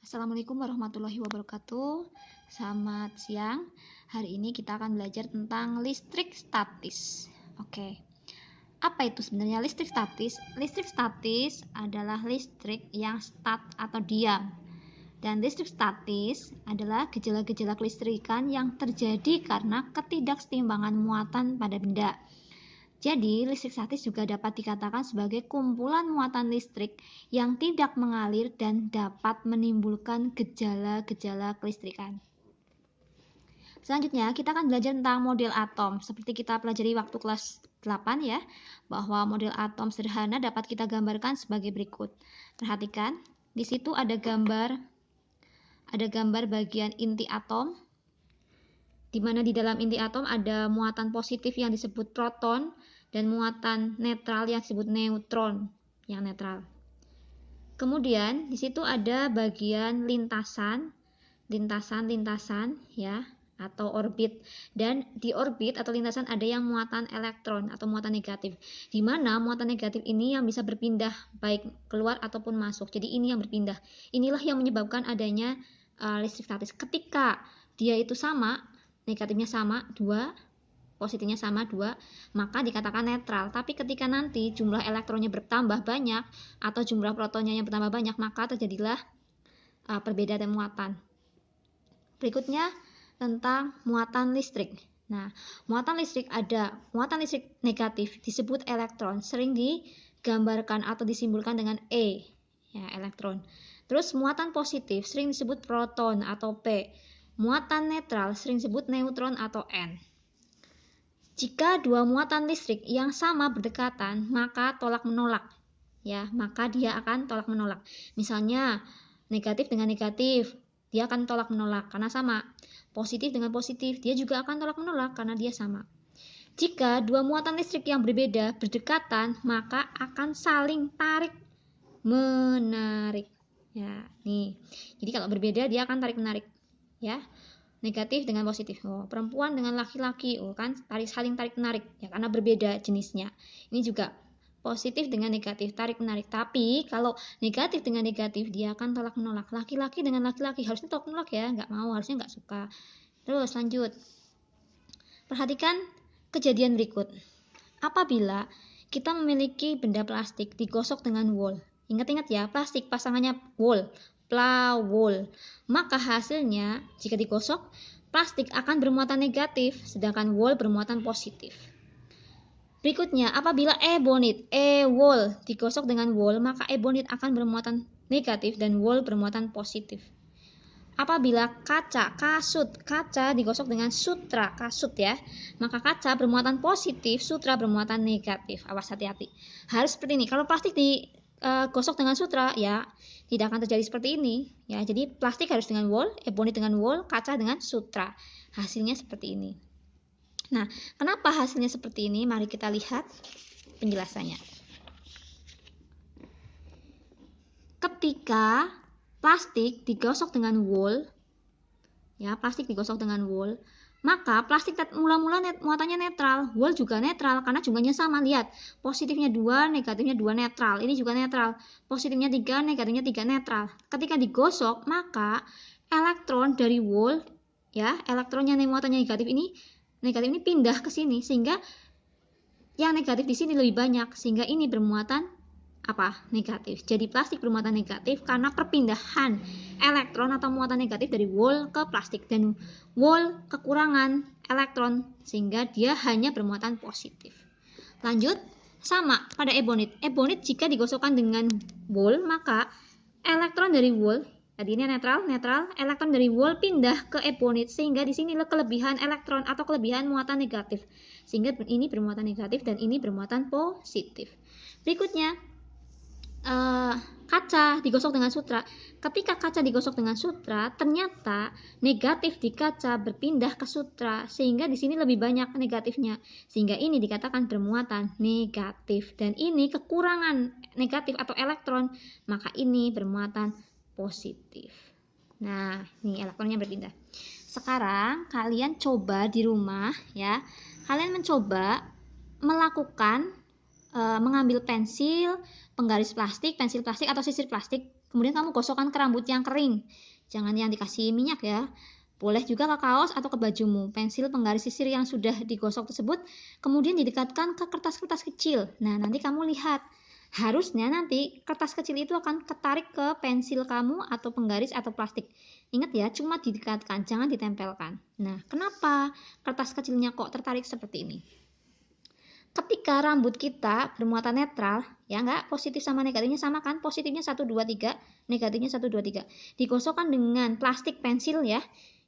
Assalamualaikum warahmatullahi wabarakatuh. Selamat siang. Hari ini kita akan belajar tentang listrik statis. Oke. Apa itu sebenarnya listrik statis? Listrik statis adalah listrik yang stat atau diam. Dan listrik statis adalah gejala-gejala kelistrikan yang terjadi karena ketidakseimbangan muatan pada benda. Jadi, listrik statis juga dapat dikatakan sebagai kumpulan muatan listrik yang tidak mengalir dan dapat menimbulkan gejala-gejala kelistrikan. Selanjutnya, kita akan belajar tentang model atom. Seperti kita pelajari waktu kelas 8 ya, bahwa model atom sederhana dapat kita gambarkan sebagai berikut. Perhatikan, di situ ada gambar bagian inti atom, di mana di dalam inti atom ada muatan positif yang disebut proton dan muatan netral yang disebut neutron yang netral. Kemudian di situ ada bagian lintasan ya atau orbit, dan di orbit atau lintasan ada yang muatan elektron atau muatan negatif, di mana muatan negatif ini yang bisa berpindah baik keluar ataupun masuk. Jadi ini yang berpindah. Inilah yang menyebabkan adanya listrik statis. Ketika dia itu sama, negatifnya sama 2, positifnya sama 2, maka dikatakan netral. Tapi ketika nanti jumlah elektronnya bertambah banyak atau jumlah protonnya yang bertambah banyak, maka terjadilah perbedaan muatan. Berikutnya tentang muatan listrik. Nah, muatan listrik ada muatan listrik negatif disebut elektron, sering digambarkan atau disimbolkan dengan E, ya, elektron. Terus muatan positif sering disebut proton atau P. Muatan netral sering disebut neutron atau N. Jika dua muatan listrik yang sama berdekatan, maka tolak menolak. Ya, maka dia akan tolak menolak. Misalnya, negatif dengan negatif, dia akan tolak menolak karena sama. Positif dengan positif, dia juga akan tolak menolak karena dia sama. Jika dua muatan listrik yang berbeda berdekatan, maka akan saling tarik menarik. Ya, nih. Jadi kalau berbeda dia akan tarik menarik. Ya. Negatif dengan positif. Oh, perempuan dengan laki-laki, oh kan saling tarik menarik ya karena berbeda jenisnya. Ini juga positif dengan negatif, tarik menarik. Tapi kalau negatif dengan negatif dia akan tolak menolak. Laki-laki dengan laki-laki harusnya tolak menolak ya, nggak mau, harusnya nggak suka. Terus lanjut. Perhatikan kejadian berikut. Apabila kita memiliki benda plastik digosok dengan wool. Ingat-ingat ya, plastik pasangannya wool. Wool. Maka hasilnya jika digosok, plastik akan bermuatan negatif, sedangkan wool bermuatan positif. Berikutnya, apabila wool digosok dengan wool, maka ebonit akan bermuatan negatif dan wool bermuatan positif. Apabila kaca digosok dengan sutra, kasut ya, maka kaca bermuatan positif, sutra bermuatan negatif. Awas, hati-hati. Harus seperti ini. Kalau plastik digosok dengan sutra, ya tidak akan terjadi seperti ini. Ya, jadi plastik harus dengan wool, ebonit dengan wool, kaca dengan sutra. Hasilnya seperti ini. Nah, kenapa hasilnya seperti ini? Mari kita lihat penjelasannya. Ketika plastik digosok dengan wool, ya, plastik digosok dengan wool, maka plastik mula-mula muatannya netral, wool juga netral karena jumlahnya sama. Lihat, positifnya 2, negatifnya 2 netral. Ini juga netral. Positifnya 3, negatifnya 3 netral. Ketika digosok, maka elektron dari wool, ya, elektronnya muatannya negatif ini pindah ke sini sehingga yang negatif di sini lebih banyak sehingga ini bermuatan negatif. Jadi plastik bermuatan negatif karena perpindahan elektron atau muatan negatif dari wool ke plastik, dan wool kekurangan elektron sehingga dia hanya bermuatan positif. Lanjut, sama pada ebonit. Ebonit jika digosokkan dengan wool, maka elektron dari wool, tadi ini netral, elektron dari wool pindah ke ebonit sehingga di sini kelebihan elektron atau kelebihan muatan negatif. Sehingga ini bermuatan negatif dan ini bermuatan positif. Berikutnya, kaca digosok dengan sutra. Ketika kaca digosok dengan sutra, ternyata negatif di kaca berpindah ke sutra sehingga di sini lebih banyak negatifnya. Sehingga ini dikatakan bermuatan negatif, dan ini kekurangan negatif atau elektron, maka ini bermuatan positif. Nah, ini elektronnya berpindah. Sekarang kalian coba di rumah ya. Kalian mencoba melakukan mengambil pensil penggaris plastik, pensil plastik atau sisir plastik Kemudian kamu gosokkan ke rambut yang kering, jangan yang dikasih minyak ya. Boleh juga ke kaos atau ke bajumu. Pensil penggaris sisir yang sudah digosok tersebut kemudian didekatkan ke kertas-kertas kecil. Nah, nanti kamu lihat. Harusnya nanti kertas kecil itu akan ketarik ke pensil kamu atau penggaris atau plastik. Ingat ya, cuma didekatkan, jangan ditempelkan. Nah, kenapa kertas kecilnya kok tertarik seperti ini? Ketika rambut kita bermuatan netral, ya enggak, positif sama negatifnya sama kan? Positifnya 1, 2, 3, negatifnya 1, 2, 3. Digosokkan dengan plastik pensil ya,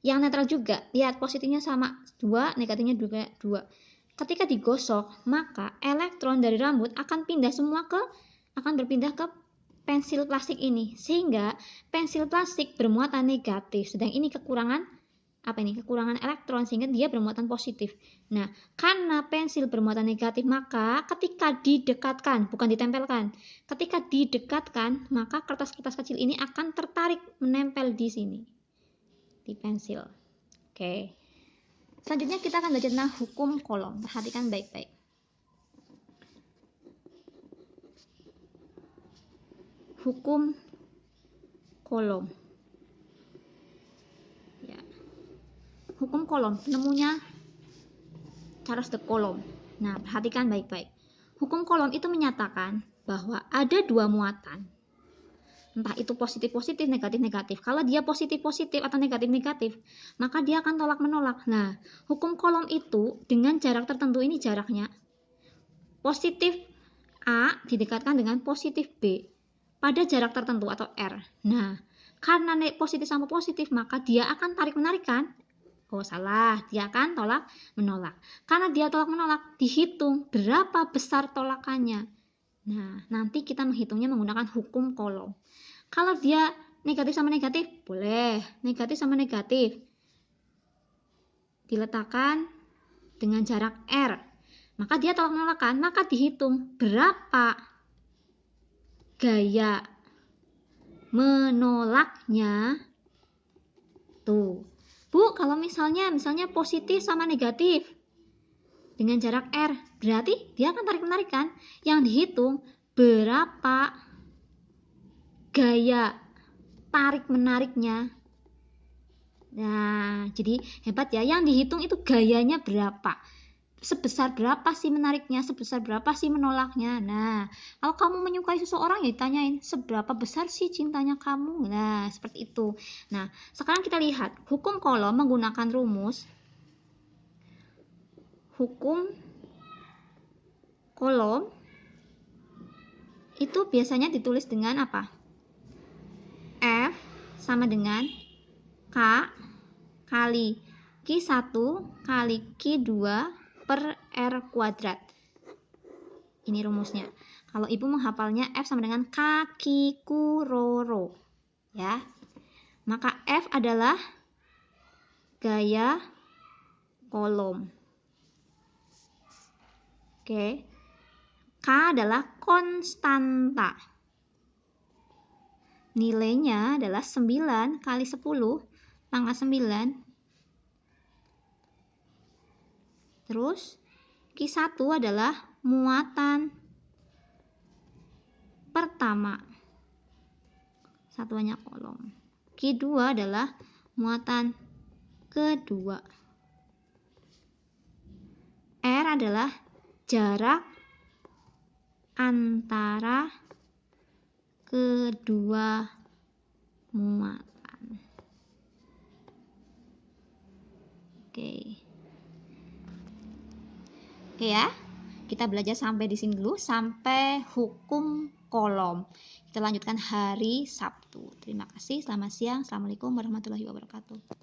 yang netral juga. Lihat positifnya sama 2, negatifnya juga 2. Ketika digosok, maka elektron dari rambut akan berpindah ke pensil plastik ini, sehingga pensil plastik bermuatan negatif. Sedang ini kekurangan elektron, sehingga dia bermuatan positif. Nah, karena pensil bermuatan negatif, maka ketika didekatkan, bukan ditempelkan, ketika didekatkan, maka kertas-kertas kecil ini akan tertarik menempel di sini, di pensil. Oke. Selanjutnya kita akan belajar tentang hukum Coulomb. Perhatikan baik-baik. Hukum Coulomb. Ya. Hukum Coulomb, penemunya Charles de Coulomb. Nah, perhatikan baik-baik. Hukum Coulomb itu menyatakan bahwa ada dua muatan. Entah itu positif-positif, negatif-negatif. Kalau dia positif-positif atau negatif-negatif, maka dia akan tolak-menolak. Nah, hukum Coulomb itu dengan jarak tertentu, ini jaraknya. Positif A didekatkan dengan positif B pada jarak tertentu atau R. Nah, karena positif sama positif, maka dia akan tarik-menarik kan? Oh, salah. Dia akan tolak-menolak. Karena dia tolak-menolak, dihitung berapa besar tolakannya. Nah, nanti kita menghitungnya menggunakan hukum Coulomb. Kalau dia negatif sama negatif, boleh. Negatif sama negatif diletakkan dengan jarak R. Maka dia tolak menolakkan, maka dihitung berapa gaya menolaknya. Tuh. Bu, kalau misalnya positif sama negatif dengan jarak R, berarti dia akan tarik-menarik kan? Yang dihitung berapa gaya tarik-menariknya. Nah, jadi hebat ya. Yang dihitung itu gayanya berapa. Sebesar berapa sih menariknya, sebesar berapa sih menolaknya. Nah, kalau kamu menyukai seseorang ya ditanyain, seberapa besar sih cintanya kamu. Nah, seperti itu. Nah, sekarang kita lihat hukum Coulomb menggunakan rumus. Hukum Coulomb itu biasanya ditulis dengan apa? F sama dengan K kali Q1 kali Q2 per R kuadrat. Ini rumusnya. Kalau ibu menghafalnya, F sama dengan kaki kuroro. Ya. Maka F adalah gaya Coulomb. Oke. K adalah konstanta. Nilainya adalah 9 kali 10 pangkat 9. Terus Q1 adalah muatan pertama. Satuannya Coulomb. Q2 adalah muatan kedua. R adalah jarak antara kedua muatan. Oke ya. Kita belajar sampai di sini dulu, sampai hukum Coulomb. Kita lanjutkan hari Sabtu. Terima kasih. Selamat siang. Assalamualaikum warahmatullahi wabarakatuh.